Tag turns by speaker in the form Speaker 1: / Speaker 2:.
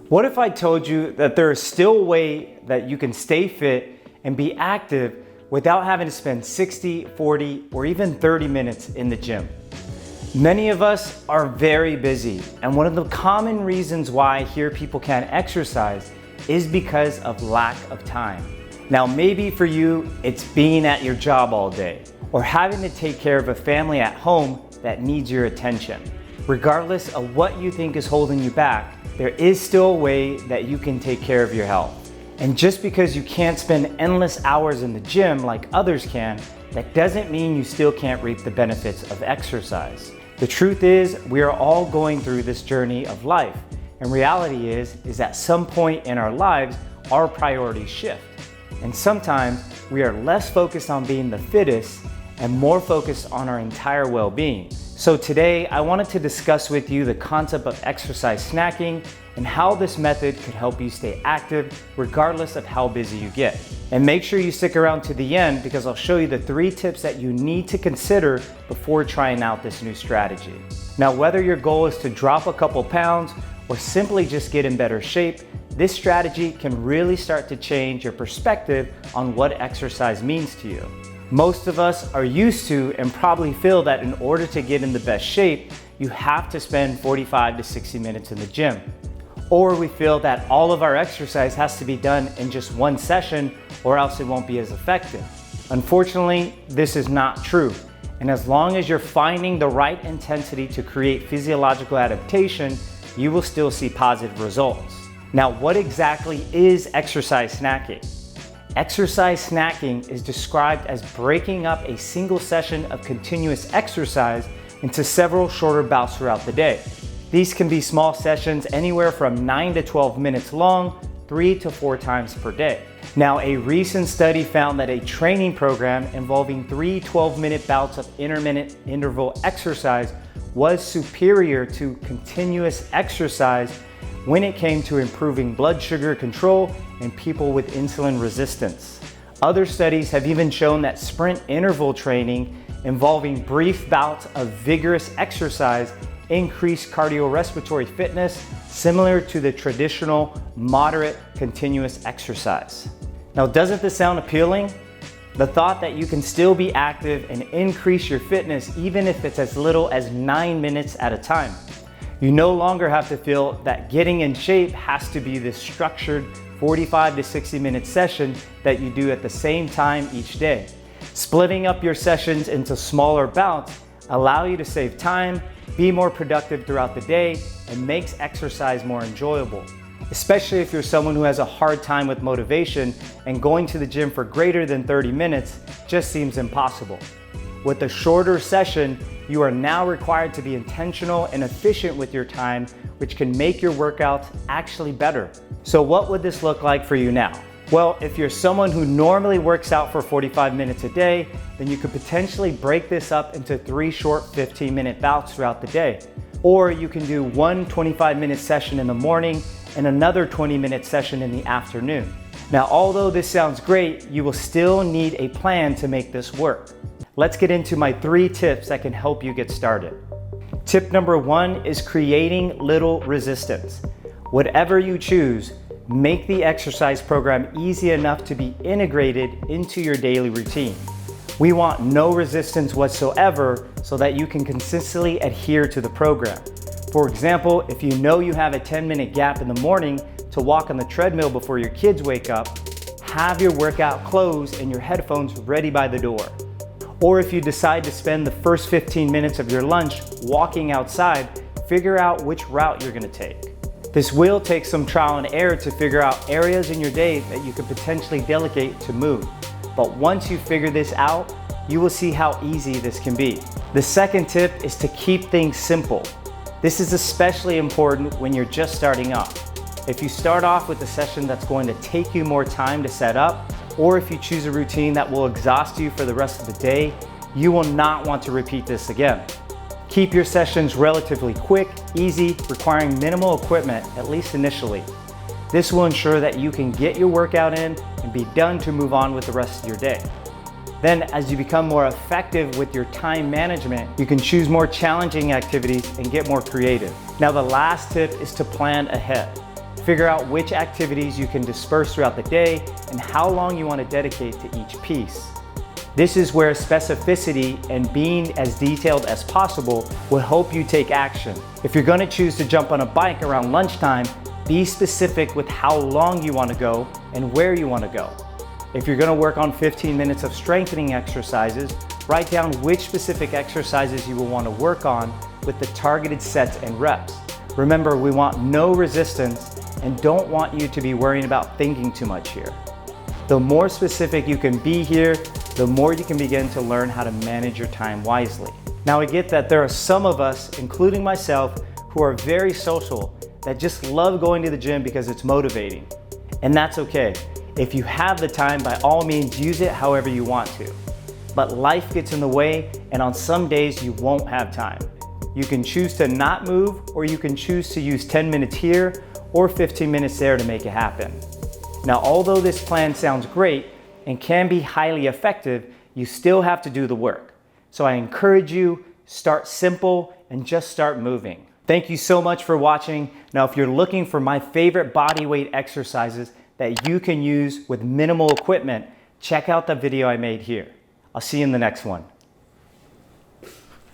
Speaker 1: What if I told you that there is still a way that you can stay fit and be active without having to spend 60, 40, or even 30 minutes in the gym? Many of us are very busy, and one of the common reasons why I hear people can't exercise is because of lack of time. Now, maybe for you, it's being at your job all day, or having to take care of a family at home that needs your attention. Regardless of what you think is holding you back, there is still a way that you can take care of your health. And just because you can't spend endless hours in the gym like others can, that doesn't mean you still can't reap the benefits of exercise. The truth is, we are all going through this journey of life. And reality is at some point in our lives, our priorities shift. And sometimes we are less focused on being the fittest and more focused on our entire well-being. So today, I wanted to discuss with you the concept of exercise snacking and how this method could help you stay active regardless of how busy you get. And make sure you stick around to the end because I'll show you the 3 tips that you need to consider before trying out this new strategy. Now, whether your goal is to drop a couple pounds or simply just get in better shape, this strategy can really start to change your perspective on what exercise means to you. Most of us are used to and probably feel that in order to get in the best shape, you have to spend 45 to 60 minutes in the gym. Or we feel that all of our exercise has to be done in just one session or else it won't be as effective. Unfortunately, this is not true. And as long as you're finding the right intensity to create physiological adaptation, you will still see positive results. Now, what exactly is exercise snacking? Exercise snacking is described as breaking up a single session of continuous exercise into several shorter bouts throughout the day. These can be small sessions anywhere from 9 to 12 minutes long, 3 to 4 times per day. Now, a recent study found that a training program involving 3 12-minute bouts of intermittent interval exercise was superior to continuous exercise when it came to improving blood sugar control in people with insulin resistance. Other studies have even shown that sprint interval training involving brief bouts of vigorous exercise increased cardiorespiratory fitness similar to the traditional moderate continuous exercise. Now, doesn't this sound appealing? The thought that you can still be active and increase your fitness even if it's as little as 9 minutes at a time. You no longer have to feel that getting in shape has to be this structured 45 to 60 minute session that you do at the same time each day. Splitting up your sessions into smaller bouts allow you to save time, be more productive throughout the day, and makes exercise more enjoyable. Especially if you're someone who has a hard time with motivation and going to the gym for greater than 30 minutes just seems impossible. With a shorter session, you are now required to be intentional and efficient with your time, which can make your workouts actually better. So what would this look like for you now? Well, if you're someone who normally works out for 45 minutes a day, then you could potentially break this up into 3 short 15-minute bouts throughout the day. Or you can do one 25-minute session in the morning and another 20-minute session in the afternoon. Now, although this sounds great, you will still need a plan to make this work. Let's get into my 3 tips that can help you get started. Tip number 1 is creating little resistance. Whatever you choose, make the exercise program easy enough to be integrated into your daily routine. We want no resistance whatsoever so that you can consistently adhere to the program. For example, if you know you have a 10-minute gap in the morning to walk on the treadmill before your kids wake up, have your workout clothes and your headphones ready by the door. Or if you decide to spend the first 15 minutes of your lunch walking outside, figure out which route you're going to take. This will take some trial and error to figure out areas in your day that you could potentially delegate to move. But once you figure this out, you will see how easy this can be. The second tip is to keep things simple. This is especially important when you're just starting off. If you start off with a session that's going to take you more time to set up, or if you choose a routine that will exhaust you for the rest of the day, you will not want to repeat this again. Keep your sessions relatively quick, easy, requiring minimal equipment, at least initially. This will ensure that you can get your workout in and be done to move on with the rest of your day. Then, as you become more effective with your time management, you can choose more challenging activities and get more creative. Now, the last tip is to plan ahead. Figure out which activities you can disperse throughout the day and how long you want to dedicate to each piece. This is where specificity and being as detailed as possible will help you take action. If you're going to choose to jump on a bike around lunchtime, be specific with how long you want to go and where you want to go. If you're going to work on 15 minutes of strengthening exercises, write down which specific exercises you will want to work on with the targeted sets and reps. Remember, we want no resistance and don't want you to be worrying about thinking too much here. The more specific you can be here, the more you can begin to learn how to manage your time wisely. Now I get that there are some of us, including myself, who are very social, that just love going to the gym because it's motivating. And that's okay. If you have the time, by all means, use it however you want to. But life gets in the way, and on some days you won't have time. You can choose to not move, or you can choose to use 10 minutes here or 15 minutes there to make it happen. Now, although this plan sounds great and can be highly effective, you still have to do the work. So I encourage you, start simple and just start moving. Thank you so much for watching. Now, if you're looking for my favorite body weight exercises that you can use with minimal equipment, check out the video I made here. I'll see you in the next one.